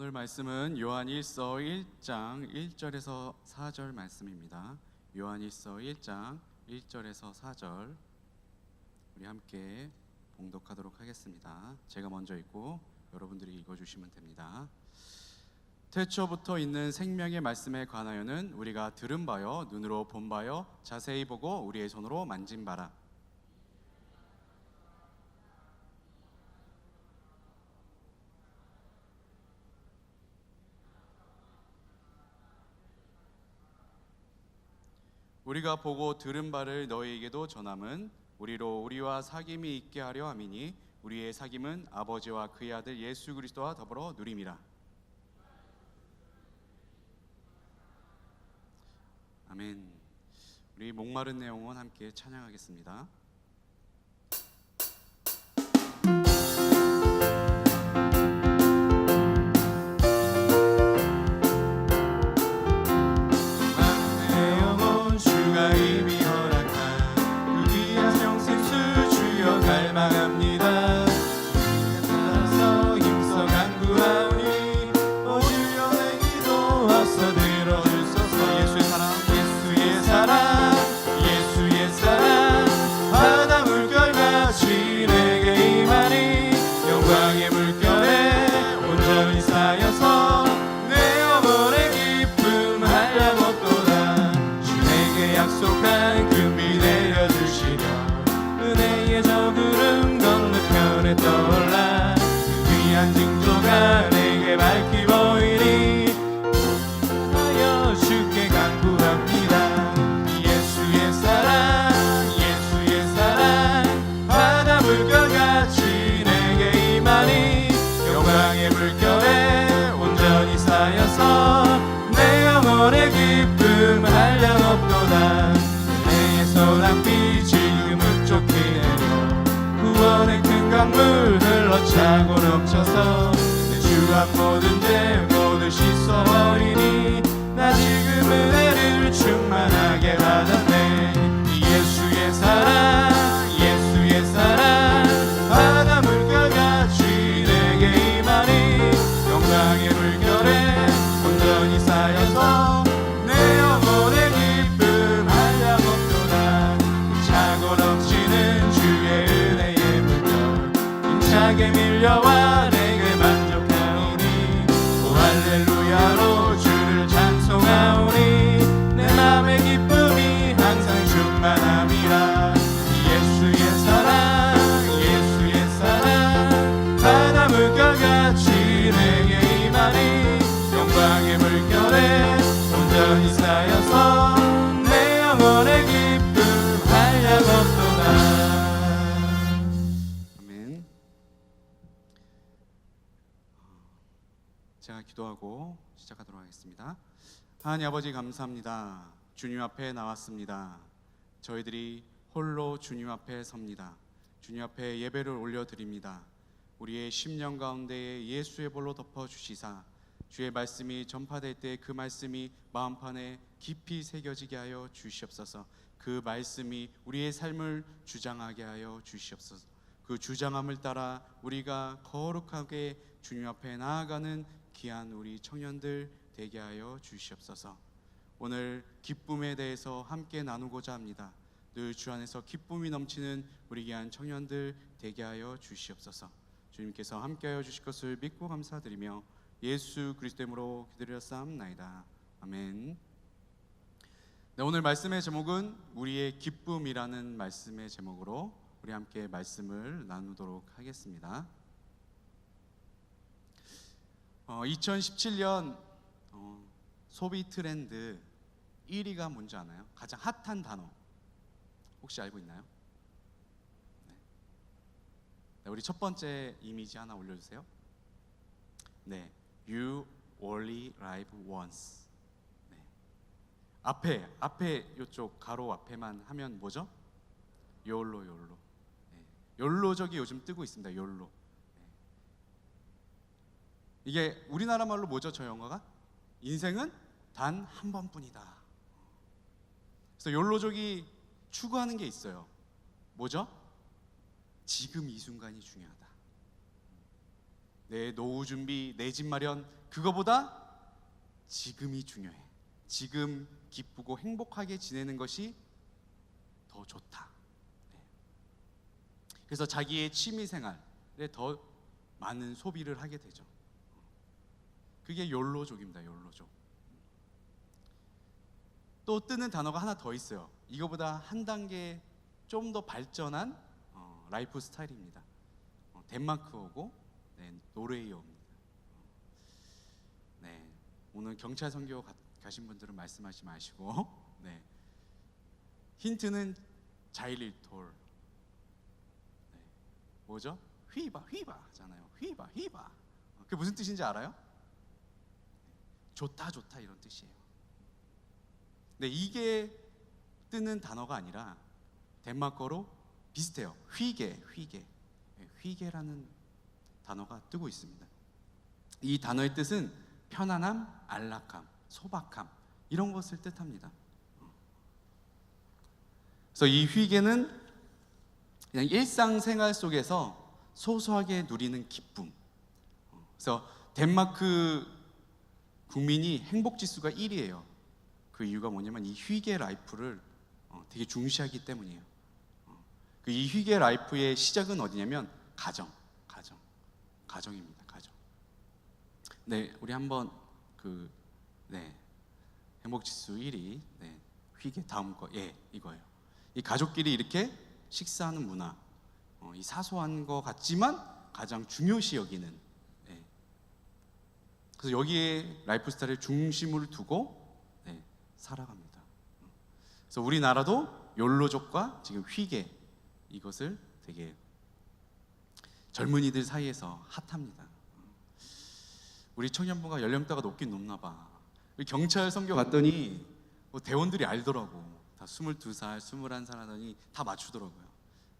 오늘 말씀은 요한일서 1장 1절에서 4절 말씀입니다. 요한일서 1장 1절에서 4절 우리 함께 봉독하도록 하겠습니다. 제가 먼저 읽고 여러분들이 읽어주시면 됩니다. 태초부터 있는 생명의 말씀에 관하여는 우리가 들은 바요 눈으로 본 바요 자세히 보고 우리의 손으로 만진 바라. 우리가 보고 들은 바를 너희에게도 전함은 우리로 우리와 사귐이 있게 하려 함이니 우리의 사귐은 아버지와 그의 아들 예수 그리스도와 더불어 누림이라. 아멘. 우리 목마른 내용은 함께 찬양하겠습니다. 차고 넘쳐서 내 주한 모든 죄 모두 씻어버리니 나 지금 은혜를 충만하게 받았네. 예수의 사랑 예수의 사랑 바다 물결같이 내게 임하니 영광의 물결에 온전히 쌓여서 내 영혼의 기쁨 한량없도다. 차고 넘치는 주의 은혜의 물결 힘차게 밀려와 내게 만족하오니 오 할렐루야로 주를 찬송하오니 내 맘의 기쁨이 항상 충만함이라. 예수의 사랑 바다 물결같이 내게 임하니 영광의 물결에 온전히 쌓여서 내 영혼의 기쁨 한량없도다. 제가 기도하고 시작하도록 하겠습니다. 하나님 아버지 감사합니다. 주님 앞에 나왔습니다. 저희들이 홀로 주님 앞에 섭니다. 주님 앞에 예배를 올려드립니다. 우리의 심령 가운데에 예수의 볼로 덮어주시사 주의 말씀이 전파될 때 그 말씀이 마음판에 깊이 새겨지게 하여 주시옵소서. 그 말씀이 우리의 삶을 주장하게 하여 주시옵소서. 그 주장함을 따라 우리가 거룩하게 주님 앞에 나아가는 귀한 우리 청년들 되게 하여 주시옵소서. 오늘 기쁨에 대해서 함께 나누고자 합니다. 늘 주 안에서 기쁨이 넘치는 우리 귀한 청년들 되게 하여 주시옵소서. 주님께서 함께 하여 주실 것을 믿고 감사드리며 예수 그리스도 이름으로 기도드렸사옵나이다. 아멘. 네, 오늘 말씀의 제목은 우리의 기쁨이라는 말씀의 제목으로 우리 함께 말씀을 나누도록 하겠습니다. 2017년 소비 트렌드 1위가 뭔지 아나요? 가장 핫한 단어 혹시 알고 있나요? 네, 우리 첫 번째 이미지 하나 올려주세요. 네, You only live once. 네. 앞에 이쪽 가로 앞에만 하면 뭐죠? YOLO. 네. 욜로족이 요즘 뜨고 있습니다. 욜로. 이게 우리나라 말로 뭐죠? 저 영화가? 인생은 단 한 번뿐이다. 그래서 욜로족이 추구하는 게 있어요. 뭐죠? 지금 이 순간이 중요하다. 내 노후 준비, 내 집 마련, 그거보다 지금이 중요해. 지금 기쁘고 행복하게 지내는 것이 더 좋다. 네. 그래서 자기의 취미 생활에 더 많은 소비를 하게 되죠. 그게 욜로족입니다. 욜로족. 또 뜨는 단어가 하나 더 있어요. 이거보다 한 단계 좀 더 발전한 라이프 스타일입니다. 덴마크어고 노르웨이어입니다. 네, 오늘 경찰 선교 가신 분들은 말씀하지 마시고 네. 힌트는 자일리톨. 네. 뭐죠? 휘바 휘바잖아요. 휘바 휘바. 그게 무슨 뜻인지 알아요? 좋다 좋다 이런 뜻이에요. 네, 이게 뜨는 단어가 아니라 덴마크어로 비슷해요. 휘게. 네, 휘게라는 단어가 뜨고 있습니다. 이 단어의 뜻은 편안함, 안락함, 소박함 이런 것을 뜻합니다. 그래서 이 휘게는 그냥 일상생활 속에서 소소하게 누리는 기쁨. 그래서 덴마크 국민이 행복지수가 1위예요. 그 이유가 뭐냐면 이 휘게 라이프를 되게 중시하기 때문이에요. 그 이 휘게 라이프의 시작은 어디냐면 가정입니다. 가정. 네, 우리 한번 행복지수 1위 휘게 다음 거 이거예요. 이 가족끼리 이렇게 식사하는 문화, 이 사소한 거 같지만 가장 중요시 여기는. 그래서 여기에 라이프 스타일을 중심을 두고 살아갑니다. 그래서 우리나라도 욜로족과 지금 휘게 이것을 되게 젊은이들 사이에서 핫합니다. 우리 청년부가 연령대가 높긴 높나 봐. 경찰 선교 갔더니 대원들이 알더라고. 다 22살, 21살 하더니 다 맞추더라고요.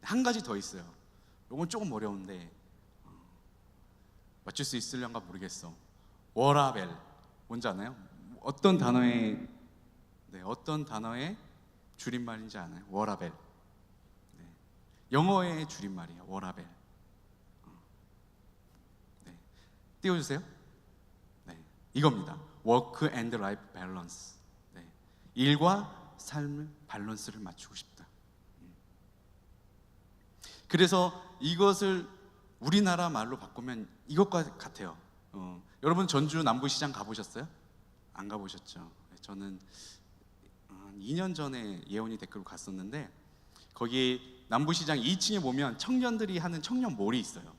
한 가지 더 있어요. 이건 조금 어려운데 맞출 수 있을런가 모르겠어. 워라벨 뭔지 아나요? 어떤 단어의 줄임말인지 아나요? 워라벨. 영어의 줄임말이에요. 워라벨. 띄워주세요. 이겁니다. Work and Life Balance. 일과 삶의 밸런스를 맞추고 싶다. 그래서 이것을 우리나라 말로 바꾸면 이것과 같아요. 여러분 전주 남부시장 가보셨어요? 안 가보셨죠? 저는 2년 전에 예원이 댓글로 갔었는데 거기 남부시장 2층에 보면 청년들이 하는 청년몰이 있어요.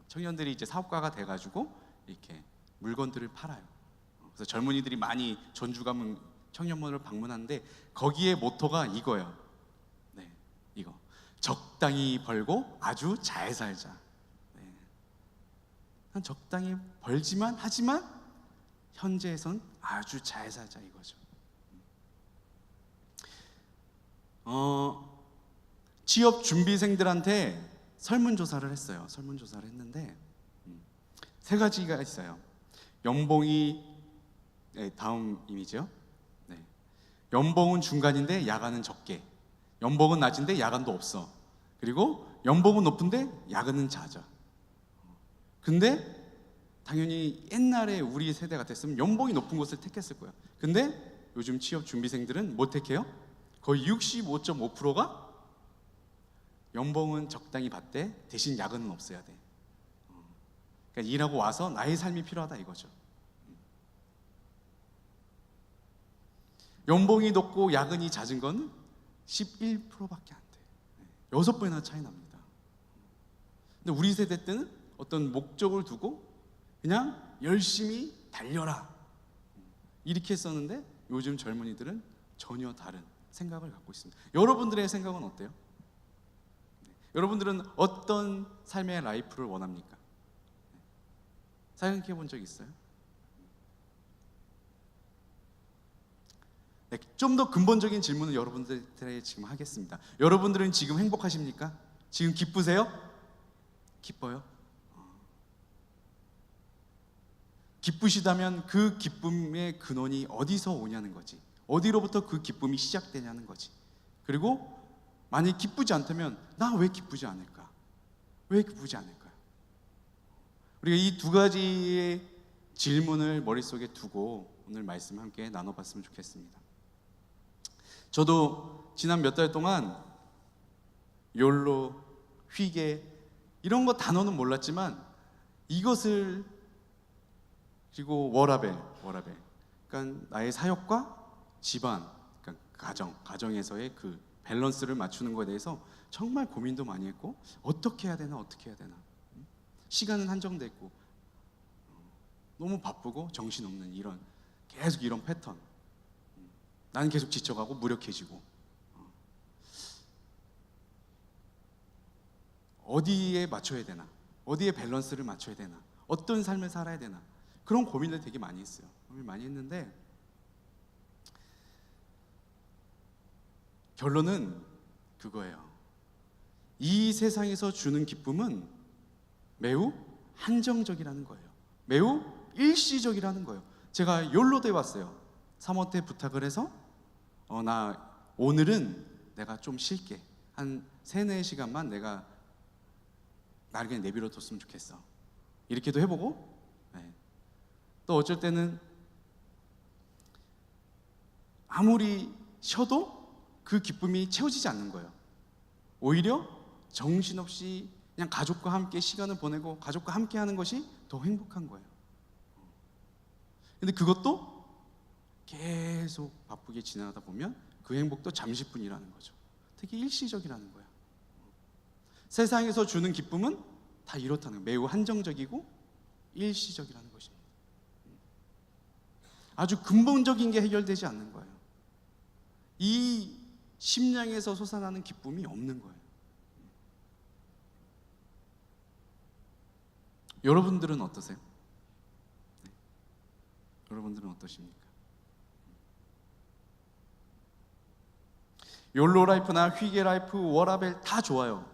청년들이 이제 사업가가 돼가지고 이렇게 물건들을 팔아요. 그래서 젊은이들이 많이 전주 가면 청년몰을 방문하는데 거기에 모토가 이거예요. 이거 적당히 벌고 아주 잘 살자. 적당히 벌지만 하지만 현재에선 아주 잘 살자 이거죠. 취업 준비생들한테 설문조사를 했어요. 설문조사를 했는데 세 가지가 있어요. 연봉이 다음 이미지요. 연봉은 중간인데 야간은 적게. 연봉은 낮은데 야간도 없어. 그리고 연봉은 높은데 야간은 잦아. 근데 당연히 옛날에 우리 세대 같았으면 연봉이 높은 곳을 택했을 거야. 근데 요즘 취업 준비생들은 뭐 택해요? 거의 65.5%가 연봉은 적당히 받되 대신 야근은 없어야 돼. 그러니까 일하고 와서 나의 삶이 필요하다 이거죠. 연봉이 높고 야근이 잦은 건 11%밖에 안 돼. 6배나 차이 납니다. 근데 우리 세대 때는 어떤 목적을 두고 그냥 열심히 달려라 이렇게 했었는데 요즘 젊은이들은 전혀 다른 생각을 갖고 있습니다. 여러분들의 생각은 어때요? 여러분들은 어떤 삶의 라이프를 원합니까? 생각해 본 적 있어요? 좀 더 근본적인 질문을 여러분들에게 지금 하겠습니다. 여러분들은 지금 행복하십니까? 지금 기쁘세요? 기뻐요? 기쁘시다면 그 기쁨의 근원이 어디서 오냐는 거지. 어디로부터 그 기쁨이 시작되냐는 거지. 그리고 만약 기쁘지 않다면 나 왜 기쁘지 않을까? 왜 기쁘지 않을까요? 우리가 이 두 가지의 질문을 머릿속에 두고 오늘 말씀 함께 나눠봤으면 좋겠습니다. 저도 지난 몇 달 동안 욜로, 휘게 이런 거 단어는 몰랐지만 이것을, 그리고 워라벨, 그러니까 나의 사역과 집안, 그러니까 가정에서의 그 밸런스를 맞추는 것에 대해서 정말 고민도 많이 했고, 어떻게 해야 되나 시간은 한정돼 있고 너무 바쁘고 정신없는 계속 이런 패턴. 나는 계속 지쳐가고 무력해지고, 어디에 맞춰야 되나, 어디에 밸런스를 맞춰야 되나, 어떤 삶을 살아야 되나, 그런 고민을 되게 많이 했어요. 고민을 많이 했는데 결론은 그거예요. 이 세상에서 주는 기쁨은 매우 한정적이라는 거예요. 매우 일시적이라는 거예요. 제가 욜로대 왔어요. 사모한테 부탁을 해서 나 오늘은 내가 좀 쉴게. 한 3-4시간만 내가 나를 그냥 내버려 뒀으면 좋겠어. 이렇게도 해보고, 또 어쩔 때는 아무리 쉬어도 그 기쁨이 채워지지 않는 거예요. 오히려 정신없이 그냥 가족과 함께 시간을 보내고 가족과 함께 하는 것이 더 행복한 거예요. 근데 그것도 계속 바쁘게 지나가다 보면 그 행복도 잠시뿐이라는 거죠. 되게 일시적이라는 거예요. 세상에서 주는 기쁨은 다 이렇다는 거예요. 매우 한정적이고 일시적이라는 것입니다. 아주 근본적인 게 해결되지 않는 거예요. 이 심령에서 솟아나는 기쁨이 없는 거예요. 여러분들은 어떠세요? 여러분들은 어떠십니까? 욜로 라이프나 휘게 라이프, 워라벨 다 좋아요.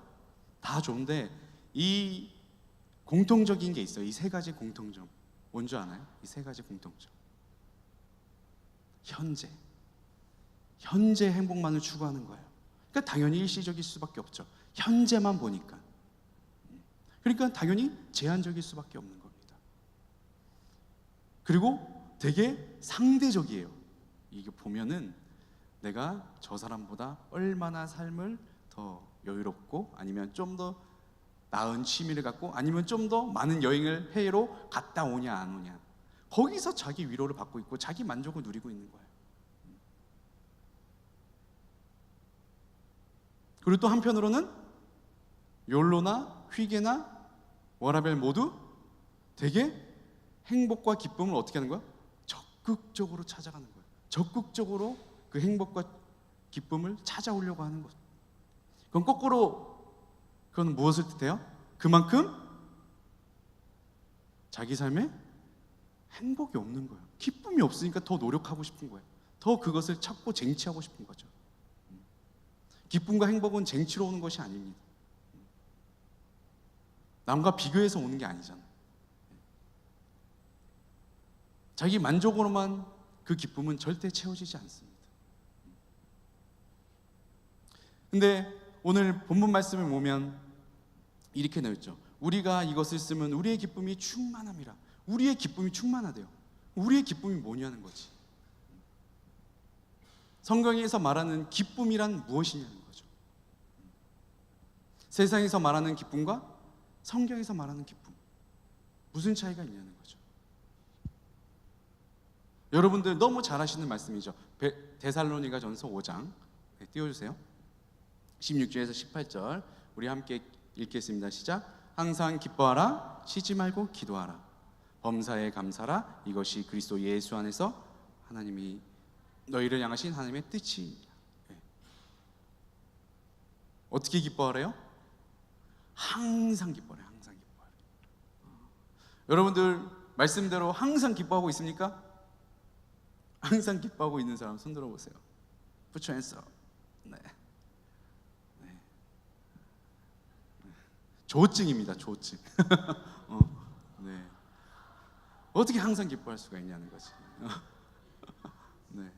다 좋은데 이 공통적인 게 있어요. 이 3가지 공통점. 뭔지 아나요? 이 3가지 공통점. 현재 행복만을 추구하는 거예요. 그러니까 당연히 일시적일 수밖에 없죠. 현재만 보니까. 그러니까 당연히 제한적일 수밖에 없는 겁니다. 그리고 되게 상대적이에요. 이게 보면은 내가 저 사람보다 얼마나 삶을 더 여유롭고, 아니면 좀 더 나은 취미를 갖고, 아니면 좀 더 많은 여행을 해외로 갔다 오냐 안 오냐, 거기서 자기 위로를 받고 있고 자기 만족을 누리고 있는 거예요. 그리고 또 한편으로는 욜로나 휘게나 워라벨 모두 되게 행복과 기쁨을 어떻게 하는 거야? 적극적으로 찾아가는 거예요. 적극적으로 그 행복과 기쁨을 찾아오려고 하는 것. 그건 거꾸로, 그건 무엇을 뜻해요? 그만큼 자기 삶에 행복이 없는 거예요. 기쁨이 없으니까 더 노력하고 싶은 거예요. 더 그것을 찾고 쟁취하고 싶은 거죠. 기쁨과 행복은 쟁취로 오는 것이 아닙니다. 남과 비교해서 오는 게 아니잖아요. 자기 만족으로만 그 기쁨은 절대 채워지지 않습니다. 근데 오늘 본문 말씀을 보면 이렇게 나와있죠. 우리가 이것을 쓰면 우리의 기쁨이 충만함이라. 우리의 기쁨이 충만하대요. 우리의 기쁨이 뭐냐는 거지. 성경에서 말하는 기쁨이란 무엇이냐는 거죠. 세상에서 말하는 기쁨과 성경에서 말하는 기쁨, 무슨 차이가 있냐는 거죠. 여러분들 너무 잘 아시는 말씀이죠. 데살로니가전서 5장 띄워주세요. 16절에서 18절 우리 함께 읽겠습니다. 시작. 항상 기뻐하라, 쉬지 말고 기도하라, 범사에 감사라, 이것이 그리스도 예수 안에서 하나님이 너희를 향하신 하나님의 뜻이니라. 어떻게 기뻐하래요? 항상 기뻐해요. 항상 기뻐해요. 여러분들 말씀대로 항상 기뻐하고 있습니까? 항상 기뻐하고 있는 사람 손 들어보세요. Put your hands up. 네. 조증입니다. 조증. 네. 어떻게 항상 기뻐할 수가 있냐는 거지. 네.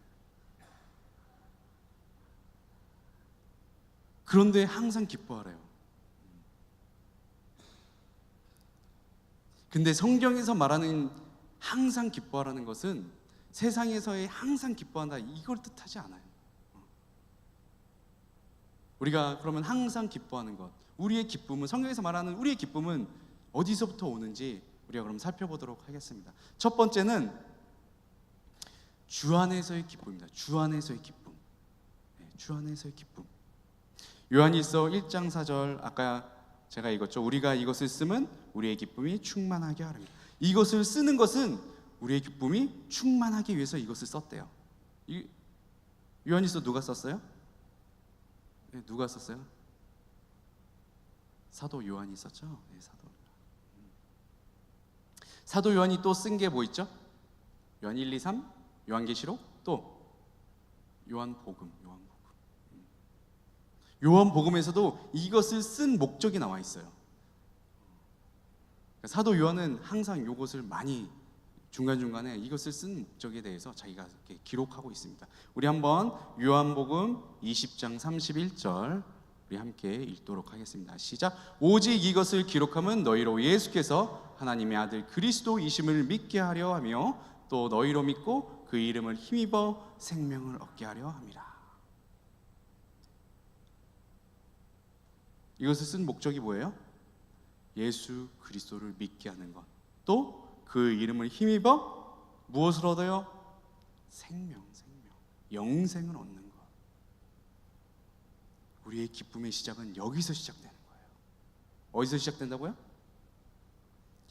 그런데 항상 기뻐하래요. 근데 성경에서 말하는 항상 기뻐하라는 것은 세상에서의 항상 기뻐한다 이걸 뜻하지 않아요. 우리가 그러면 항상 기뻐하는 것, 우리의 기쁨은, 성경에서 말하는 우리의 기쁨은 어디서부터 오는지 우리가 그럼 살펴보도록 하겠습니다. 첫 번째는 주 안에서의 기쁨입니다. 주 안에서의 기쁨. 주 안에서의 기쁨. 요한일서 1장 4절, 아까 제가 읽었죠. 우리가 이것을 쓰면 우리의 기쁨이 충만하게 하리라. 이것을 쓰는 것은 우리의 기쁨이 충만하기 위해서 이것을 썼대요. 요한일서 누가 썼어요? 누가 썼어요? 사도 요한이 썼죠. 사도 요한이 또 쓴 게 뭐 있죠? 요한 1, 2, 3, 요한계시록, 또 요한복음. 요한복음에서도 이것을 쓴 목적이 나와 있어요. 사도 요한은 항상 이것을 많이 중간중간에 이것을 쓴 목적에 대해서 자기가 이렇게 기록하고 있습니다. 우리 한번 요한복음 20장 31절 우리 함께 읽도록 하겠습니다. 시작. 오직 이것을 기록함은 너희로 예수께서 하나님의 아들 그리스도이심을 믿게 하려 하며 또 너희로 믿고 그 이름을 힘입어 생명을 얻게 하려 함이라. 이것을 쓴 목적이 뭐예요? 예수 그리스도를 믿게 하는 것, 또 그 이름을 힘입어 무엇을 얻어요? 생명, 영생을 얻는 것. 우리의 기쁨의 시작은 여기서 시작되는 거예요. 어디서 시작된다고요?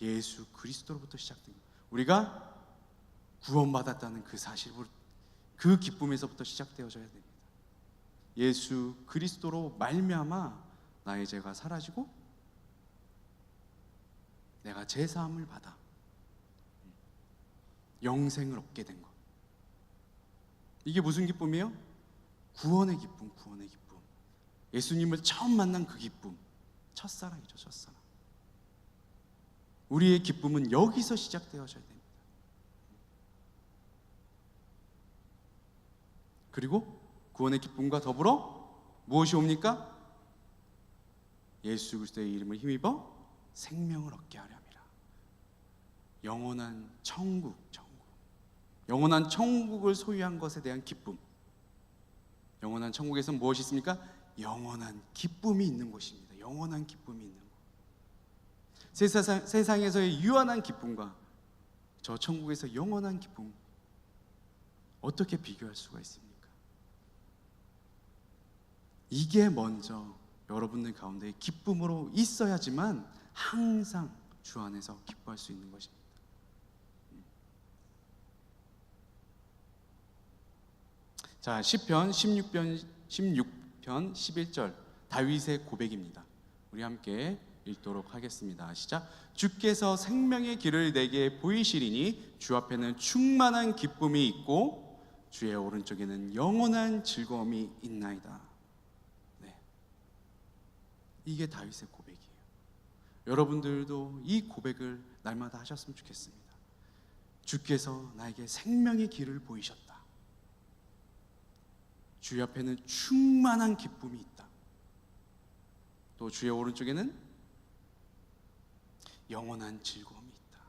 예수 그리스도로부터 시작된 거예요. 우리가 구원받았다는 그 사실을, 그 기쁨에서부터 시작되어져야 됩니다. 예수 그리스도로 말미암아 나의 죄가 사라지고 내가 제사함을 받아 영생을 얻게 된 것. 이게 무슨 기쁨이에요? 구원의 기쁨, 구원의 기쁨. 예수님을 처음 만난 그 기쁨, 첫사랑이죠, 첫사랑. 우리의 기쁨은 여기서 시작되어져야 됩니다. 그리고 구원의 기쁨과 더불어 무엇이 옵니까? 예수 그리스도의 이름을 힘입어 생명을 얻게 하려 함이라. 영원한 천국. 영원한 천국을 소유한 것에 대한 기쁨. 영원한 천국에서 무엇이 있습니까? 영원한 기쁨이 있는 곳입니다. 영원한 기쁨이 있는 곳. 세상에서의 유한한 기쁨과 저 천국에서 영원한 기쁨, 어떻게 비교할 수가 있습니까? 이게 먼저 여러분들 가운데 기쁨으로 있어야지만 항상 주 안에서 기뻐할 수 있는 것입니다. 자, 시편 16편 11절 다윗의 고백입니다. 우리 함께 읽도록 하겠습니다. 시작. 주께서 생명의 길을 내게 보이시리니 주 앞에는 충만한 기쁨이 있고 주의 오른쪽에는 영원한 즐거움이 있나이다. 네. 이게 다윗의 고백이에요. 여러분들도 이 고백을 날마다 하셨으면 좋겠습니다. 주께서 나에게 생명의 길을 보이셨다. 주 옆에는 충만한 기쁨이 있다. 또 주의 오른쪽에는 영원한 즐거움이 있다.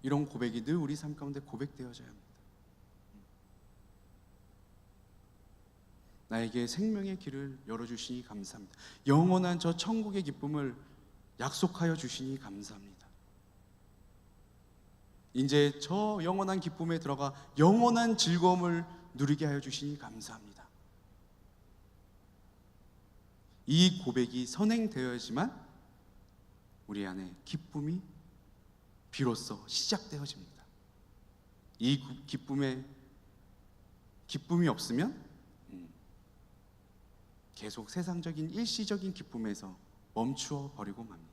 이런 고백이 늘 우리 삶 가운데 고백되어져야 합니다. 나에게 생명의 길을 열어주시니 감사합니다. 영원한 저 천국의 기쁨을 약속하여 주시니 감사합니다. 이제 저 영원한 기쁨에 들어가 영원한 즐거움을 누리게 하여 주시니 감사합니다. 이 고백이 선행되어야지만 우리 안에 기쁨이 비로소 시작되어집니다. 이 기쁨이 없으면 계속 세상적인 일시적인 기쁨에서 멈추어 버리고 맙니다.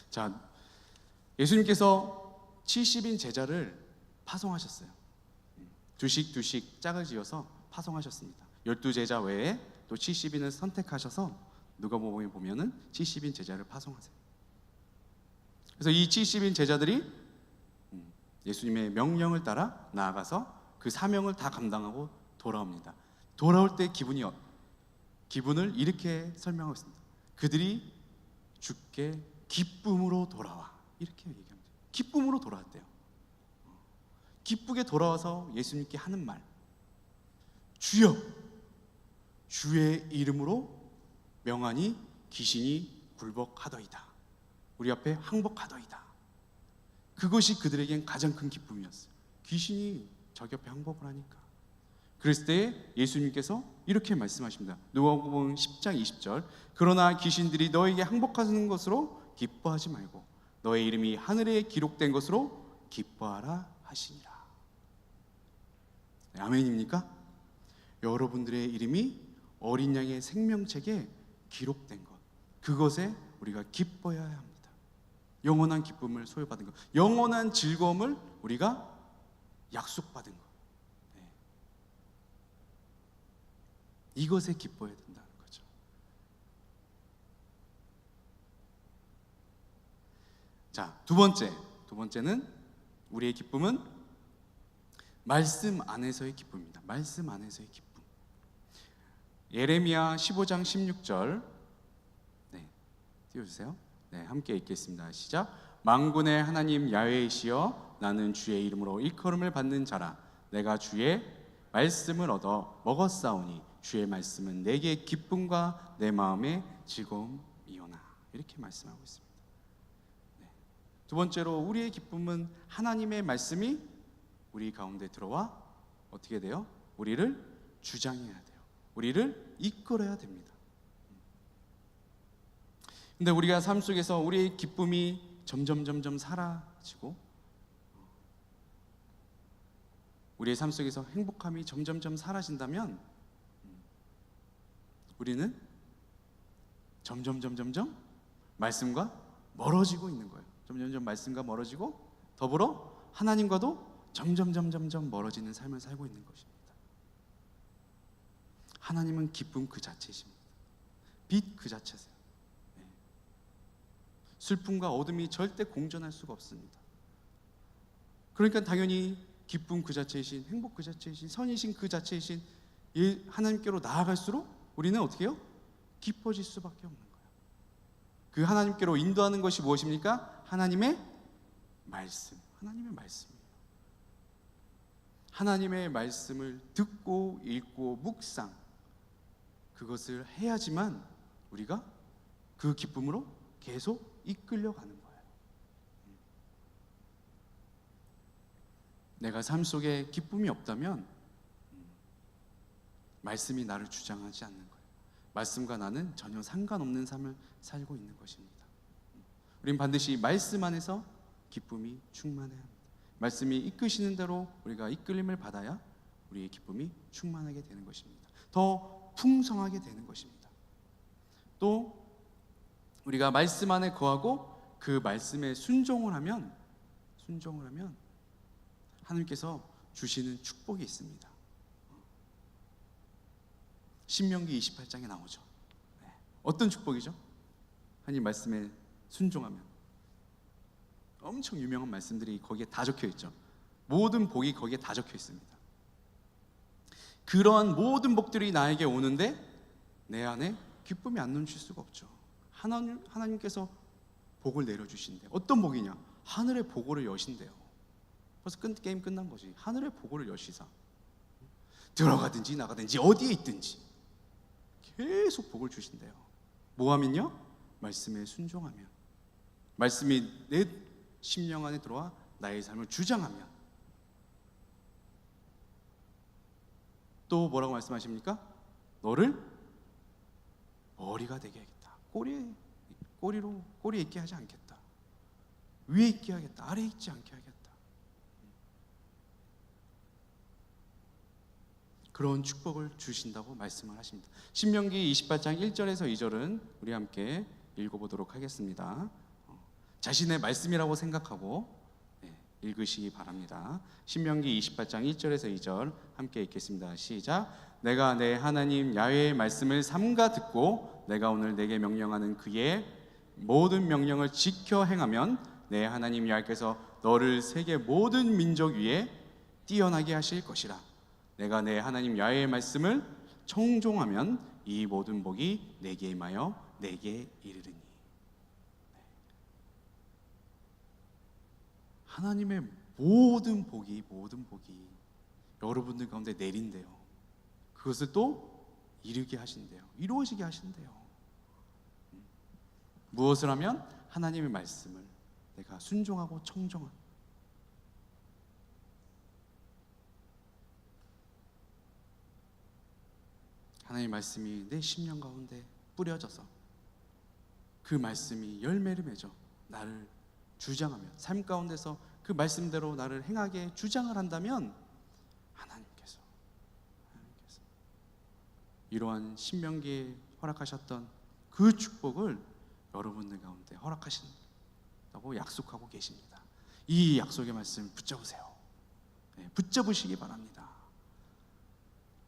자, 예수님께서 70인 제자를 파송하셨어요. 두씩 짝을 지어서 파송하셨습니다. 12제자 외에 또 70인을 선택하셔서 누가복음에 보면은 70인 제자를 파송하세요. 그래서 이 70인 제자들이 예수님의 명령을 따라 나아가서 그 사명을 다 감당하고 돌아옵니다. 돌아올 때 기분을 이렇게 설명하고 있습니다. 그들이 주께 기쁨으로 돌아와. 이렇게 얘기합니다. 기쁨으로 돌아왔대요. 기쁘게 돌아와서 예수님께 하는 말, 주여, 주의 이름으로 명하니 귀신이 굴복하더이다. 우리 앞에 항복하더이다. 그것이 그들에겐 가장 큰 기쁨이었어요. 귀신이 자기 앞에 항복을 하니까. 그랬을 때 예수님께서 이렇게 말씀하십니다. 누가복음 10장 20절. 그러나 귀신들이 너에게 항복하는 것으로 기뻐하지 말고 너의 이름이 하늘에 기록된 것으로 기뻐하라 하시니라. 네, 아멘입니까? 여러분들의 이름이 어린 양의 생명책에 기록된 것, 그것에 우리가 기뻐해야 합니다. 영원한 기쁨을 소유받은 것, 영원한 즐거움을 우리가 약속받은 것, 네. 이것에 기뻐해야 된다는 거죠. 자, 두 번째는 우리의 기쁨은 말씀 안에서의 기쁨입니다. 말씀 안에서의 기쁨. 예레미야 15장 16절, 네, 띄워주세요. 네, 함께 읽겠습니다. 시작. 만군의 하나님 야훼이시여, 나는 주의 이름으로 일컬음을 받는 자라. 내가 주의 말씀을 얻어 먹었사오니 주의 말씀은 내게 기쁨과 내 마음의 즐거움이오나. 이렇게 말씀하고 있습니다. 네. 두 번째로 우리의 기쁨은 하나님의 말씀이 우리 가운데 들어와 어떻게 돼요? 우리를 주장해야 돼요. 우리를 이끌어야 됩니다. 근데 우리가 삶 속에서 우리의 기쁨이 점점 사라지고 우리의 삶 속에서 행복함이 점점 사라진다면 우리는 점점 말씀과 멀어지고 있는 거예요. 점점 말씀과 멀어지고 더불어 하나님과도 점점 멀어지는 삶을 살고 있는 것입니다. 하나님은 기쁨 그 자체이십니다. 빛 그 자체세요. 네. 슬픔과 어둠이 절대 공존할 수가 없습니다. 그러니까 당연히 기쁨 그 자체이신, 행복 그 자체이신, 선이신 그 자체이신 하나님께로 나아갈수록 우리는 어떻게 해요? 기뻐질 수밖에 없는 거예요. 그 하나님께로 인도하는 것이 무엇입니까? 하나님의 말씀. 하나님의 말씀이에요. 하나님의 말씀을 듣고 읽고 묵상, 그것을 해야지만 우리가 그 기쁨으로 계속 이끌려가는 거예요. 내가 삶 속에 기쁨이 없다면 말씀이 나를 주장하지 않는 거예요. 말씀과 나는 전혀 상관없는 삶을 살고 있는 것입니다. 우린 반드시 말씀 안에서 기쁨이 충만해야 합니다. 말씀이 이끄시는 대로 우리가 이끌림을 받아야 우리의 기쁨이 충만하게 되는 것입니다. 더 풍성하게 되는 것입니다. 또 우리가 말씀 안에 거하고 그 말씀에 순종을 하면 하나님께서 주시는 축복이 있습니다. 신명기 28장에 나오죠. 네. 어떤 축복이죠? 하나님 말씀에 순종하면 엄청 유명한 말씀들이 거기에 다 적혀 있죠. 모든 복이 거기에 다 적혀 있습니다. 그러한 모든 복들이 나에게 오는데 내 안에 기쁨이 안 넘칠 수가 없죠. 하나님께서 복을 내려주신대. 어떤 복이냐? 하늘의 보고를 여신대요. 벌써 게임 끝난 거지. 하늘의 보고를 여시사 들어가든지 나가든지 어디에 있든지 계속 복을 주신대요. 뭐 하면요? 말씀에 순종하면, 말씀이 내 심령 안에 들어와 나의 삶을 주장하면. 또 뭐라고 말씀하십니까? 너를 머리가 되게 하겠다. 꼬리에 있게 하지 않겠다. 위에 있게 하겠다. 아래에 있지 않게 하겠다. 그런 축복을 주신다고 말씀을 하십니다. 신명기 28장 1절에서 2절은 우리 함께 읽어보도록 하겠습니다. 자신의 말씀이라고 생각하고 읽으시기 바랍니다. 신명기 28장 1절에서 2절 함께 읽겠습니다. 시작. 내가 내 하나님 야훼의 말씀을 삼가 듣고 내가 오늘 내게 명령하는 그의 모든 명령을 지켜 행하면 내 하나님 야훼께서 너를 세계 모든 민족 위에 뛰어나게 하실 것이라. 내가 내 하나님 야훼의 말씀을 청종하면 이 모든 복이 내게 임하여 내게 이르르니. 하나님의 모든 복이 여러분들 가운데 내린대요. 그것을 또 이루게 하신대요. 이루어지게 하신대요. 무엇을 하면? 하나님의 말씀을 내가 순종하고 청종한. 하나님의 말씀이 내 심령 가운데 뿌려져서 그 말씀이 열매를 맺어 나를 주장하며 삶 가운데서 그 말씀대로 나를 행하게 주장을 한다면 하나님께서 이러한 신명기에 허락하셨던 그 축복을 여러분들 가운데 허락하신다고 약속하고 계십니다. 이 약속의 말씀 붙잡으세요. 붙잡으시기 바랍니다.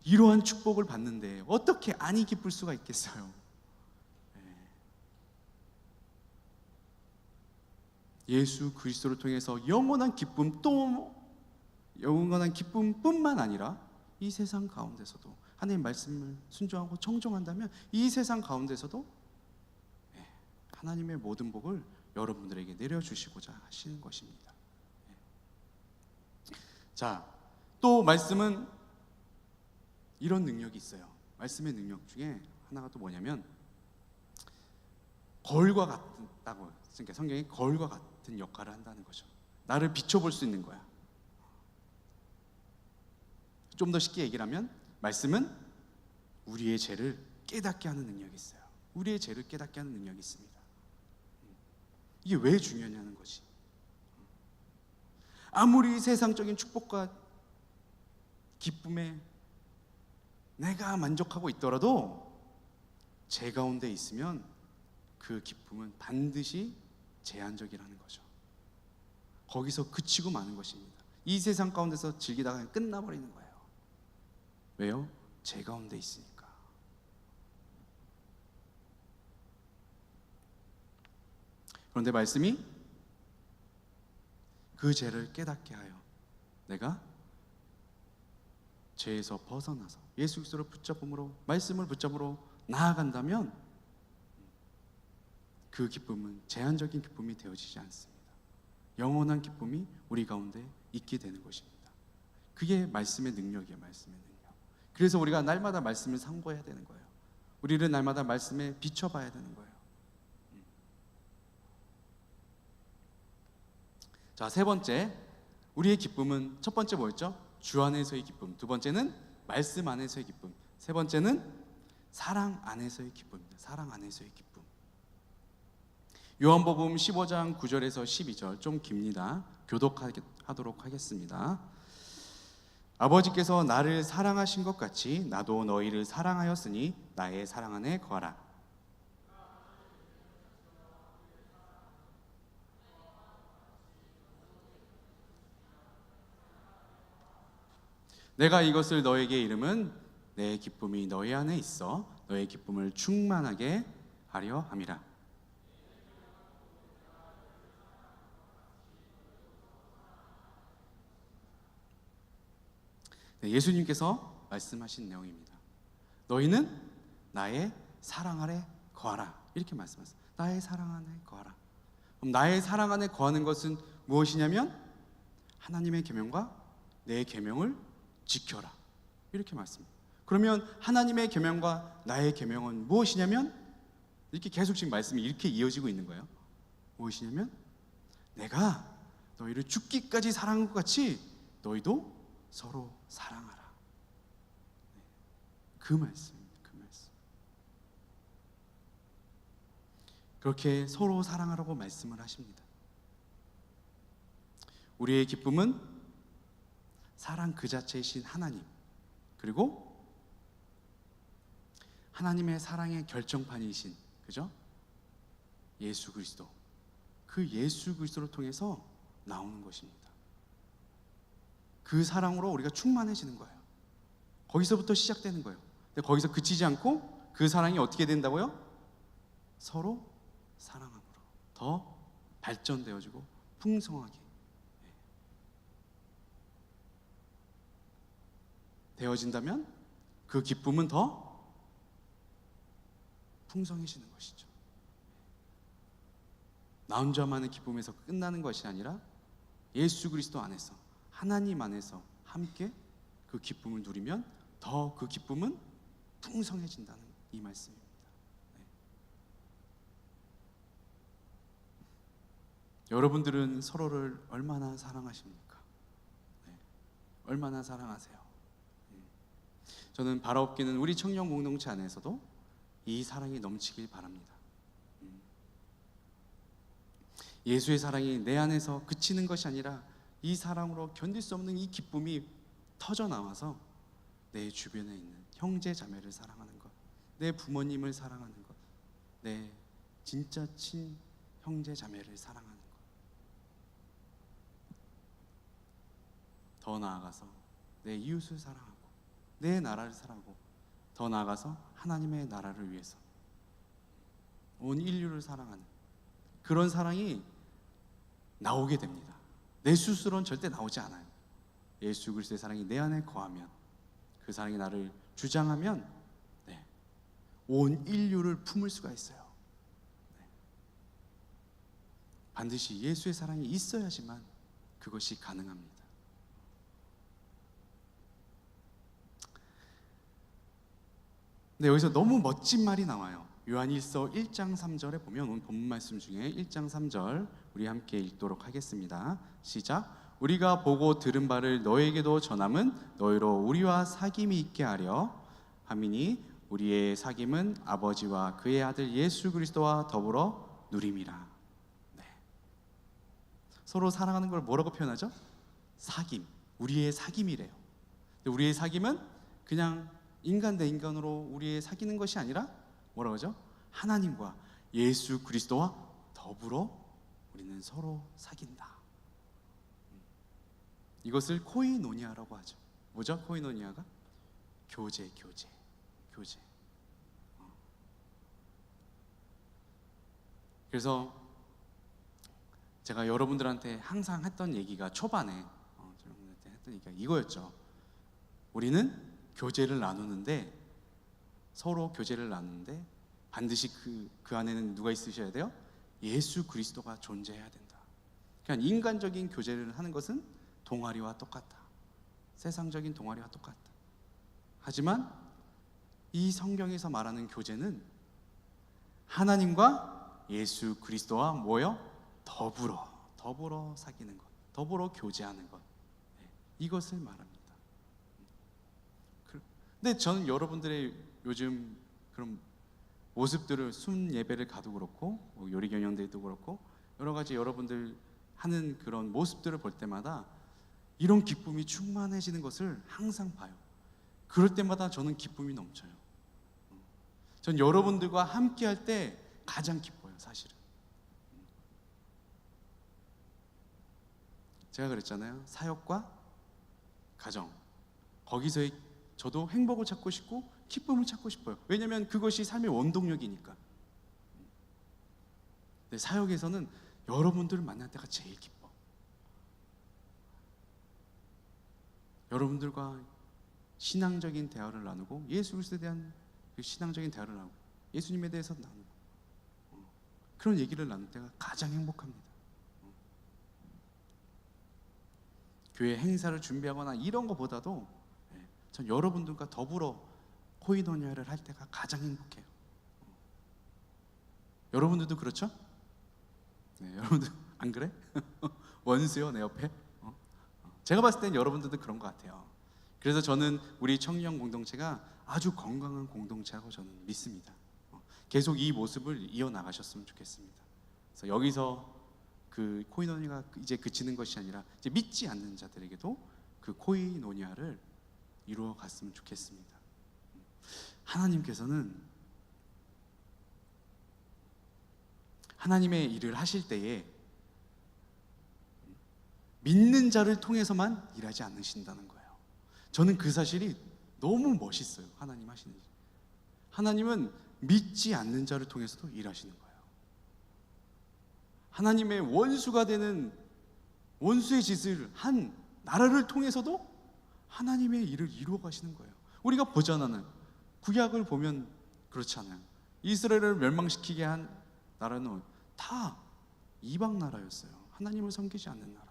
이러한 축복을 받는데 어떻게 안이 기쁠 수가 있겠어요? 예수 그리스도를 통해서 영원한 기쁨뿐만 아니라 이 세상 가운데서도 하나님의 말씀을 순종하고 청종한다면 이 세상 가운데서도 하나님의 모든 복을 여러분들에게 내려주시고자 하시는 것입니다. 자, 또 말씀은 이런 능력이 있어요. 말씀의 능력 중에 하나가 또 뭐냐면 거울과 같다고, 그러니까 성경이 거울과 같은 역할을 한다는 거죠. 나를 비춰볼 수 있는 거야. 좀 더 쉽게 얘기를 하면 말씀은 우리의 죄를 깨닫게 하는 능력이 있어요. 우리의 죄를 깨닫게 하는 능력이 있습니다. 이게 왜 중요하냐는 거지. 아무리 세상적인 축복과 기쁨에 내가 만족하고 있더라도 죄 가운데 있으면 그 기쁨은 반드시 제한적이라는 거죠. 거기서 그치고 마는 것입니다. 이 세상 가운데서 즐기다가 그냥 끝나버리는 거예요. 왜요? 죄 가운데 있으니까. 그런데 말씀이 그 죄를 깨닫게 하여 내가 죄에서 벗어나서 예수 그리스도를 붙잡음으로, 말씀을 붙잡으러 나아간다면 그 기쁨은 제한적인 기쁨이 되어지지 않습니다. 영원한 기쁨이 우리 가운데 있게 되는 것입니다. 그게 말씀의 능력이에요. 말씀의 능력. 그래서 우리가 날마다 말씀을 상고해야 되는 거예요. 우리는 날마다 말씀에 비춰봐야 되는 거예요. 자, 세 번째, 우리의 기쁨은, 첫 번째 뭐였죠? 주 안에서의 기쁨. 두 번째는 말씀 안에서의 기쁨. 세 번째는 사랑 안에서의 기쁨입니다. 사랑 안에서의 기쁨. 요한복음 15장 9절에서 12절, 좀 깁니다. 교독하도록 하겠습니다. 아버지께서 나를 사랑하신 것 같이 나도 너희를 사랑하였으니 나의 사랑 안에 거하라. 내가 이것을 너에게 이름은 내 기쁨이 너희 안에 있어 너의 기쁨을 충만하게 하려 함이라. 네, 예수님께서 말씀하신 내용입니다. 너희는 나의 사랑 아래 거하라. 이렇게 말씀하셨어요. 나의 사랑 안에 거하라. 그럼 나의 사랑 안에 거하는 것은 무엇이냐면 하나님의 계명과 내 계명을 지켜라. 이렇게 말씀합니다. 그러면 하나님의 계명과 나의 계명은 무엇이냐면 이렇게 계속 지금 말씀이 이렇게 이어지고 있는 거예요. 무엇이냐면 내가 너희를 죽기까지 사랑한 것 같이 너희도 서로 사랑하라. 그 말씀입니다. 그 말씀. 그렇게 서로 사랑하라고 말씀을 하십니다. 우리의 기쁨은 사랑 그 자체이신 하나님, 그리고 하나님의 사랑의 결정판이신, 그죠? 예수 그리스도. 그 예수 그리스도를 통해서 나오는 것입니다. 그 사랑으로 우리가 충만해지는 거예요. 거기서부터 시작되는 거예요. 근데 거기서 그치지 않고 그 사랑이 어떻게 된다고요? 서로 사랑함으로 더 발전되어지고 풍성하게 되어진다면 그 기쁨은 더 풍성해지는 것이죠. 나 혼자만의 기쁨에서 끝나는 것이 아니라 예수 그리스도 안에서, 하나님 안에서 함께 그 기쁨을 누리면 더 그 기쁨은 풍성해진다는 이 말씀입니다. 여러분들은 서로를 얼마나 사랑하십니까? 얼마나 사랑하세요? 저는 바라옵기는 우리 청년 공동체 안에서도 이 사랑이 넘치길 바랍니다. 예수의 사랑이 내 안에서 그치는 것이 아니라 이 사랑으로 견딜 수 없는 이 기쁨이 터져 나와서 내 주변에 있는 형제 자매를 사랑하는 것, 내 부모님을 사랑하는 것, 내 진짜 친 형제 자매를 사랑하는 것, 더 나아가서 내 이웃을 사랑하고 내 나라를 사랑하고 더 나아가서 하나님의 나라를 위해서 온 인류를 사랑하는 그런 사랑이 나오게 됩니다. 내 스스로는 절대 나오지 않아요. 예수 그리스도의 사랑이 내 안에 거하면, 그 사랑이 나를 주장하면 온 인류를 품을 수가 있어요. 반드시 예수의 사랑이 있어야지만 그것이 가능합니다. 근데 여기서 너무 멋진 말이 나와요. 요한일서 1장 3절에 보면 오늘 본문 말씀 중에 1장 3절 우리 함께 읽도록 하겠습니다. 시작. 우리가 보고 들은 바를 너에게도 전함은 너희로 우리와 사귐이 있게 하려 함이니 우리의 사귐은 아버지와 그의 아들 예수 그리스도와 더불어 누림이라. 서로 사랑하는 걸 뭐라고 표현하죠? 사귐. 우리의 사귐이래요. 근데 우리의 사귐은 그냥 인간 대 인간으로 우리의 사귀는 것이 아니라 뭐라고 하죠? 하나님과 예수 그리스도와 더불어 우리는 서로 사귄다. 이것을 코이노니아라고 하죠. 뭐죠? 코이노니아가? 교제. 그래서 제가 여러분들한테 항상 했던 얘기가 초반에 여러분들한테 했던 얘기가 이거였죠. 우리는 교제를 나누는데, 서로 교제를 나누는데 반드시 그 안에는 누가 있으셔야 돼요? 예수 그리스도가 존재해야 된다. 그냥 인간적인 교제를 하는 것은 동아리와 똑같다. 세상적인 동아리와 똑같다. 하지만 이 성경에서 말하는 교제는 하나님과 예수 그리스도와 뭐요? 더불어 사귀는 것, 더불어 교제하는 것, 이것을 말합니다. 근데 저는 여러분들의 요즘 그런 모습들을, 순 예배를 가도 그렇고 요리 경영대도 그렇고 여러 가지 여러분들 하는 그런 모습들을 볼 때마다 이런 기쁨이 충만해지는 것을 항상 봐요. 그럴 때마다 저는 기쁨이 넘쳐요. 전 여러분들과 함께 할 때 가장 기뻐요, 사실은. 제가 그랬잖아요. 사역과 가정, 거기서의 저도 행복을 찾고 싶고 기쁨을 찾고 싶어요. 왜냐하면 그것이 삶의 원동력이니까. 근데 사역에서는 여러분들을 만날 때가 제일 기뻐. 여러분들과 신앙적인 대화를 나누고 예수 그리스도에 대한 그 신앙적인 대화를 나누고 예수님에 대해서 나누고 그런 얘기를 나눌 때가 가장 행복합니다. 교회 행사를 준비하거나 이런 것보다도 전 여러분들과 더불어 코이노니아를 할 때가 가장 행복해요. 여러분들도 그렇죠? 여러분들 안 그래? 원수요 내 옆에? 제가 봤을 땐 여러분들도 그런 것 같아요. 그래서 저는 우리 청년 공동체가 아주 건강한 공동체라고 저는 믿습니다. 계속 이 모습을 이어나가셨으면 좋겠습니다. 그래서 여기서 그 코이노니아가 이제 그치는 것이 아니라 이제 믿지 않는 자들에게도 그 코이노니아를 이루어 갔으면 좋겠습니다. 하나님께서는 하나님의 일을 하실 때에 믿는 자를 통해서만 일하지 않으신다는 거예요. 저는 그 사실이 너무 멋있어요. 하나님 하시는 일. 하나님은 믿지 않는 자를 통해서도 일하시는 거예요. 하나님의 원수가 되는 원수의 짓을 한 나라를 통해서도 하나님의 일을 이루어 가시는 거예요. 우리가 보잖아요. 구약을 보면 그렇지 않아요. 이스라엘을 멸망시키게 한 나라는 다 이방 나라였어요. 하나님을 섬기지 않는 나라.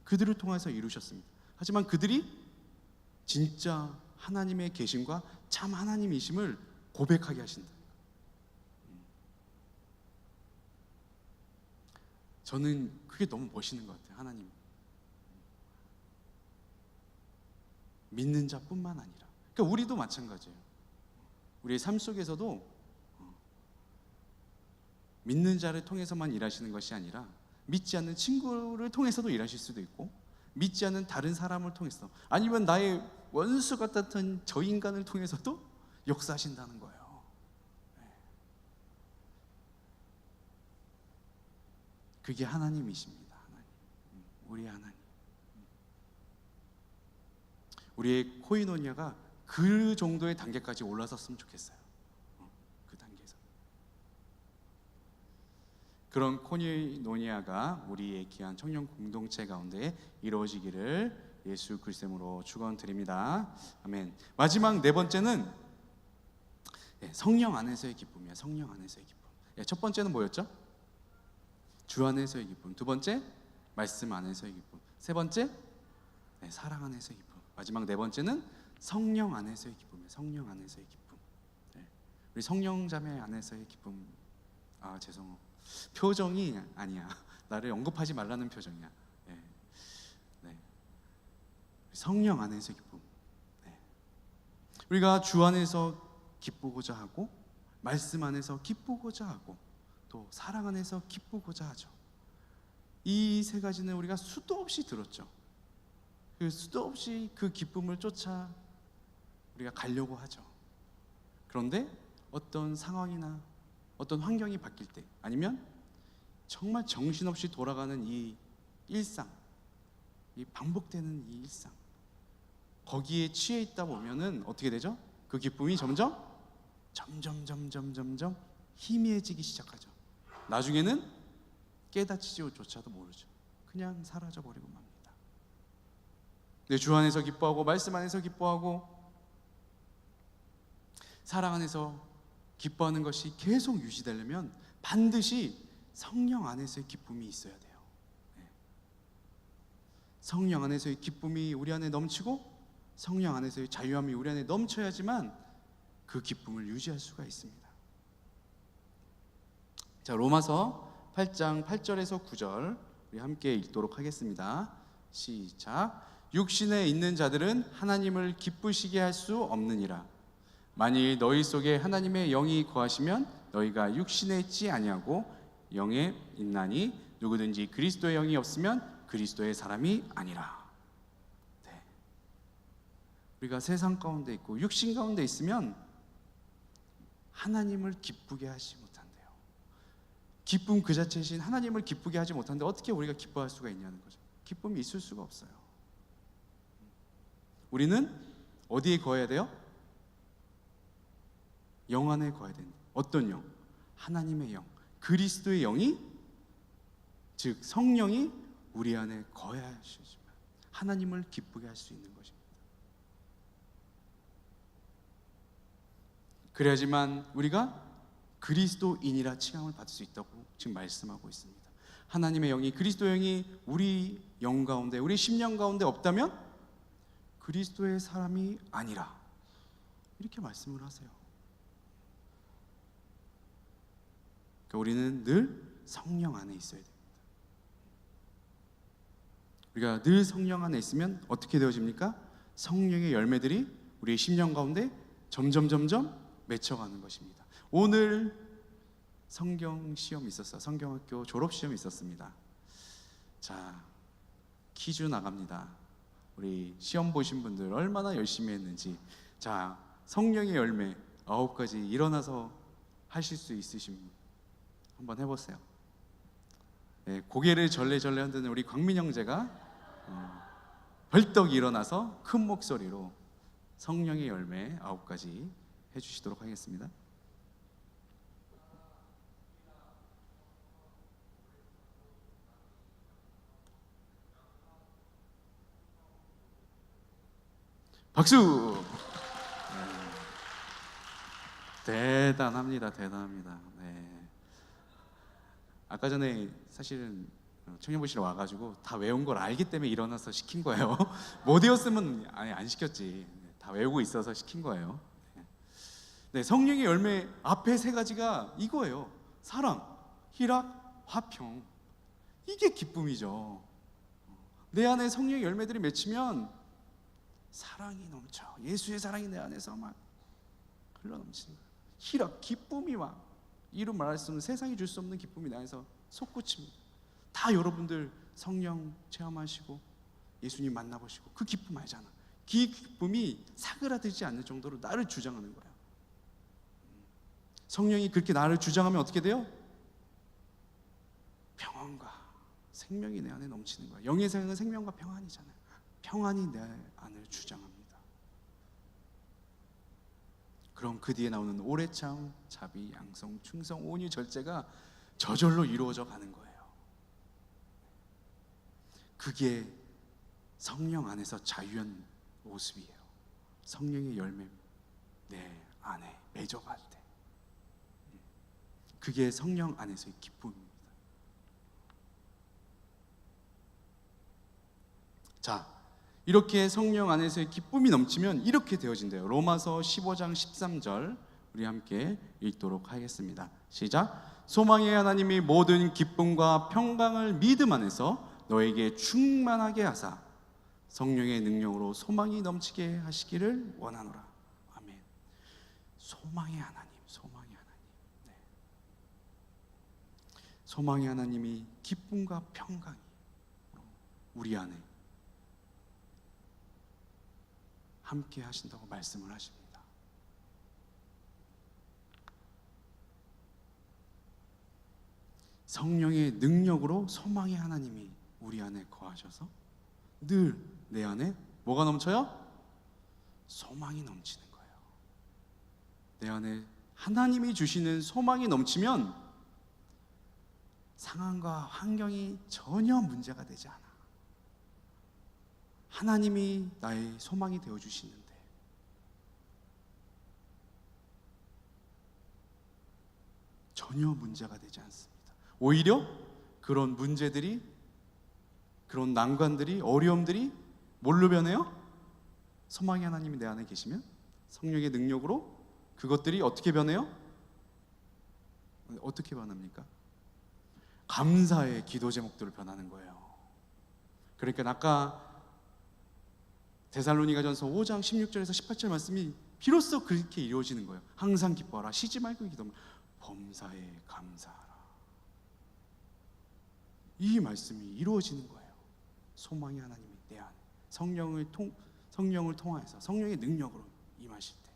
그들을 통해서 이루셨습니다. 하지만 그들이 진짜 하나님의 계심과 참 하나님이심을 고백하게 하신다. 저는 그게 너무 멋있는 것 같아요. 하나님 믿는 자뿐만 아니라, 그러니까 우리도 마찬가지예요. 우리의 삶 속에서도 믿는 자를 통해서만 일하시는 것이 아니라 믿지 않는 친구를 통해서도 일하실 수도 있고, 믿지 않는 다른 사람을 통해서, 아니면 나의 원수 같았던 저 인간을 통해서도 역사하신다는 거예요. 그게 하나님이십니다. 하나님. 우리의 하나님. 우리의 코이노니아가 그 정도의 단계까지 올라섰으면 좋겠어요. 그 단계에서. 그런 코이노니아가 우리의 귀한 청년 공동체 가운데 이루어지기를 예수 그리스도로 축원드립니다. 아멘. 마지막 네 번째는 성령 안에서의 기쁨이에요. 성령 안에서의 기쁨. 첫 번째는 뭐였죠? 주 안에서의 기쁨. 두 번째, 말씀 안에서의 기쁨. 세 번째, 사랑 안에서의 기쁨. 마지막 네 번째는 성령 안에서의 기쁨이에요. 성령 안에서의 기쁨. 우리 성령 자매 안에서의 기쁨. 아, 죄송해요. 표정이 아니야. 나를 언급하지 말라는 표정이야. 성령 안에서의 기쁨. 우리가 주 안에서 기쁘고자 하고, 말씀 안에서 기쁘고자 하고, 또 사랑 안에서 기쁘고자 하죠. 이 세 가지는 우리가 수도 없이 들었죠. 그 수도 없이 그 기쁨을 쫓아 우리가 가려고 하죠. 그런데 어떤 상황이나 어떤 환경이 바뀔 때, 아니면 정말 정신없이 돌아가는 이 일상, 이 반복되는 이 일상, 거기에 취해 있다 보면은 어떻게 되죠? 그 기쁨이 점점 희미해지기 시작하죠. 나중에는 깨닫지조차도 모르죠. 그냥 사라져 버리고 맙니다. 내 주 안에서 기뻐하고, 말씀 안에서 기뻐하고, 사랑 안에서 기뻐하는 것이 계속 유지되려면 반드시 성령 안에서의 기쁨이 있어야 돼요. 성령 안에서의 기쁨이 우리 안에 넘치고, 성령 안에서의 자유함이 우리 안에 넘쳐야지만 그 기쁨을 유지할 수가 있습니다. 자, 로마서 8장 8절에서 9절 우리 함께 읽도록 하겠습니다. 시작. 육신에 있는 자들은 하나님을 기쁘시게 할 수 없느니라. 만일 너희 속에 하나님의 영이 거하시면 너희가 육신에 있지 아니하고 영에 있나니 누구든지 그리스도의 영이 없으면 그리스도의 사람이 아니라. 우리가 세상 가운데 있고 육신 가운데 있으면 하나님을 기쁘게 하지 못한대요. 기쁨 그 자체이신 하나님을 기쁘게 하지 못하는데 어떻게 우리가 기뻐할 수가 있냐는 거죠. 기쁨이 있을 수가 없어요. 우리는 어디에 거해야 돼요? 영 안에 거해야 됩니다. 어떤 영? 하나님의 영, 그리스도의 영이, 즉 성령이 우리 안에 거하시면 하나님을 기쁘게 할 수 있는 것입니다. 그래야지만 우리가 그리스도인이라 칭함을 받을 수 있다고 지금 말씀하고 있습니다. 하나님의 영이, 그리스도의 영이 우리 영 가운데, 우리 심령 가운데 없다면 그리스도의 사람이 아니라, 이렇게 말씀을 하세요. 그러니까 우리는 늘 성령 안에 있어야 됩니다. 우리가 늘 성령 안에 있으면 어떻게 되어집니까? 성령의 열매들이 우리의 심령 가운데 점점 맺혀가는 것입니다. 오늘 성경 시험이 있었어요. 성경학교 졸업 시험이 있었습니다. 자, 퀴즈 나갑니다. 우리 시험 보신 분들 얼마나 열심히 했는지. 자, 성령의 열매 9가지 일어나서 하실 수 있으신 분 한번 해보세요. 고개를 절레절레 흔드는 우리 광민 형제가 벌떡 일어나서 큰 목소리로 성령의 열매 9가지 해주시도록 하겠습니다. 박수! 대단합니다. 대단합니다. 네. 아까 전에 사실은 청년부실에 와가지고 다 외운 걸 알기 때문에 일어나서 시킨 거예요. 못 외웠으면 아니 안 시켰지. 다 외우고 있어서 시킨 거예요. 네, 성령의 열매 앞에 세 가지가 이거예요. 사랑, 희락, 화평. 이게 기쁨이죠. 내 안에 성령의 열매들이 맺히면 사랑이 넘쳐. 예수의 사랑이 내 안에서 막 흘러넘치는 거예요. 희락, 기쁨이 막 이루 말할 수 없는, 세상이 줄 수 없는 기쁨이 내 안에서 솟구칩니다. 다 여러분들 성령 체험하시고 예수님 만나보시고 그 기쁨 알잖아. 그 기쁨이 사그라들지 않는 정도로 나를 주장하는 거예요. 성령이 그렇게 나를 주장하면 어떻게 돼요? 평안과 생명이 내 안에 넘치는 거예요. 영의 생은 생명과 평안이잖아요. 평안이 내 안을 주장합니다. 그럼 그 뒤에 나오는 오래참, 자비, 양성, 충성, 온유, 절제가 저절로 이루어져 가는 거예요. 그게 성령 안에서 자유한 모습이에요. 성령의 열매 내 안에 맺어갈 때, 그게 성령 안에서의 기쁨입니다. 자, 이렇게 성령 안에서의 기쁨이 넘치면 이렇게 되어진대요. 로마서 15장 13절 우리 함께 읽도록 하겠습니다. 시작. 소망의 하나님이 모든 기쁨과 평강을 믿음 안에서 너에게 충만하게 하사 성령의 능력으로 소망이 넘치게 하시기를 원하노라. 아멘. 소망의 하나님, 소망의 하나님. 네. 소망의 하나님이 기쁨과 평강이 우리 안에 함께 하신다고 말씀을 하십니다. 성령의 능력으로 소망의 하나님이 우리 안에 거하셔서 늘 내 안에 뭐가 넘쳐요? 소망이 넘치는 거예요. 내 안에 하나님이 주시는 소망이 넘치면 상황과 환경이 전혀 문제가 되지 않아. 하나님이 나의 소망이 되어주시는데 전혀 문제가 되지 않습니다. 오히려 그런 문제들이, 그런 난관들이, 어려움들이 뭘로 변해요? 소망의 하나님이 내 안에 계시면 성령의 능력으로 그것들이 어떻게 변해요? 어떻게 변합니까? 감사의 기도 제목들을 변하는 거예요. 그러니까 아까 데살로니가전서 5장 16절에서 18절 말씀이 비로소 그렇게 이루어지는 거예요. 항상 기뻐하라, 쉬지 말고 기도하라, 범사에 감사하라. 이 말씀이 이루어지는 거예요. 소망의 하나님이 내 안에 성령을 통하여서 성령의 능력으로 임하실 때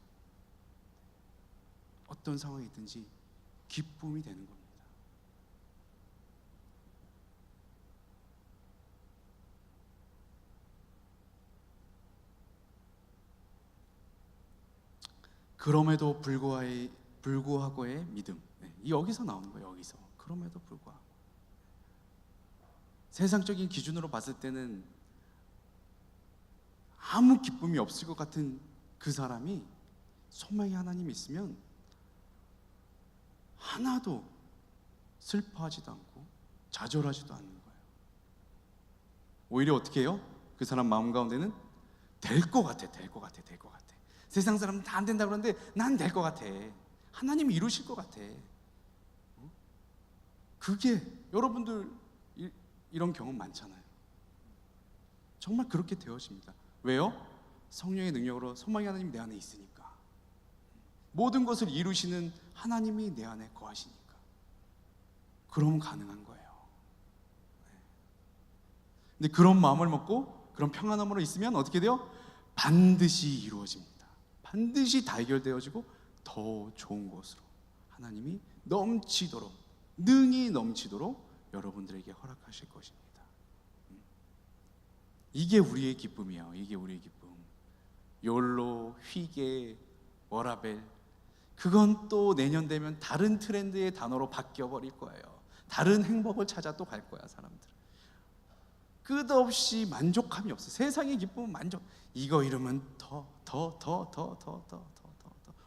어떤 상황이 있든지 기쁨이 되는 겁니다. 그럼에도 불구하고의 믿음. 여기서 나오는 거예요. 여기서. 그럼에도 불구하고. 세상적인 기준으로 봤을 때는 아무 기쁨이 없을 것 같은 그 사람이 소망의 하나님이 있으면 하나도 슬퍼하지도 않고 좌절하지도 않는 거예요. 오히려 어떻게 해요? 그 사람 마음 가운데는 될 것 같아, 될 것 같아, 될 것 같아. 세상 사람은 다 안 된다 그러는데 난 될 것 같아. 하나님이 이루실 것 같아. 그게 여러분들 이런 경험 많잖아요. 정말 그렇게 되어집니다. 왜요? 성령의 능력으로 소망의 하나님이 내 안에 있으니까. 모든 것을 이루시는 하나님이 내 안에 거하시니까. 그러면 가능한 거예요. 근데 그런 마음을 먹고 그런 평안함으로 있으면 어떻게 돼요? 반드시 이루어집니다. 반드시 다 해결되어지고 더 좋은 곳으로 하나님이 넘치도록, 능히 넘치도록 여러분들에게 허락하실 것입니다. 이게 우리의 기쁨이에요. 이게 우리의 기쁨. 욜로, 휘게, 워라벨, 그건 또 내년 되면 다른 트렌드의 단어로 바뀌어버릴 거예요. 다른 행복을 찾아 또 갈 거야, 사람들. 끝없이 만족함이 없어. 세상의 기쁨은 만족. 이거 이러면 더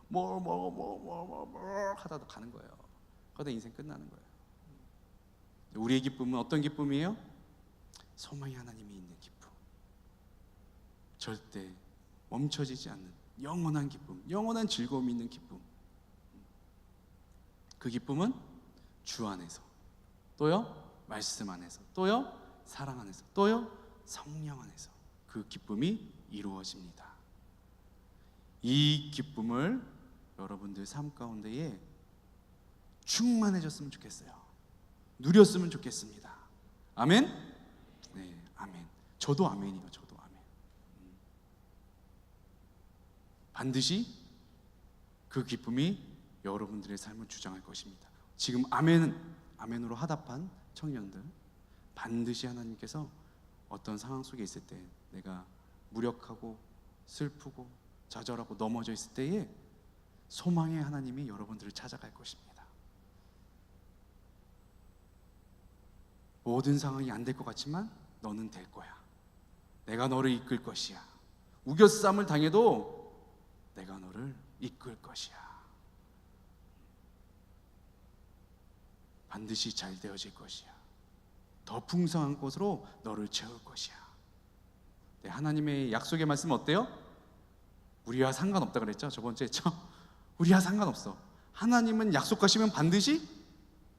뭐 하다가 가는 거예요. 그러다 인생 끝나는 거예요. 우리의 기쁨은 어떤 기쁨이에요? 소망이 하나님이 있는 기쁨. 절대 멈춰지지 않는 영원한 기쁨, 영원한 즐거움이 있는 기쁨. 그 기쁨은 주 안에서, 또요 말씀 안에서, 또요 사랑 안에서, 또요 성령 안에서 그 기쁨이 이루어집니다. 이 기쁨을 여러분들 삶 가운데에 충만해졌으면 좋겠어요. 누렸으면 좋겠습니다. 아멘? 네, 아멘. 저도 아멘이요. 저도 아멘. 반드시 그 기쁨이 여러분들의 삶을 주장할 것입니다. 지금 아멘으로 화답한 청년들, 반드시 하나님께서 어떤 상황 속에 있을 때, 내가 무력하고 슬프고 좌절하고 넘어져 있을 때에 소망의 하나님이 여러분들을 찾아갈 것입니다. 모든 상황이 안 될 것 같지만 너는 될 거야. 내가 너를 이끌 것이야. 우겨쌈을 당해도 내가 너를 이끌 것이야. 반드시 잘 되어질 것이야. 더 풍성한 것으로 너를 채울 것이야. 네, 하나님의 약속의 말씀 어때요? 우리와 상관없다 그랬죠? 저번 주에 했죠? 우리와 상관없어. 하나님은 약속하시면 반드시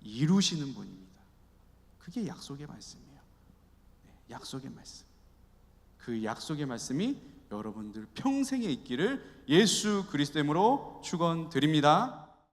이루시는 분입니다. 그게 약속의 말씀이에요. 네, 약속의 말씀. 그 약속의 말씀이 여러분들 평생에 있기를 예수 그리스도 이름으로 축원드립니다.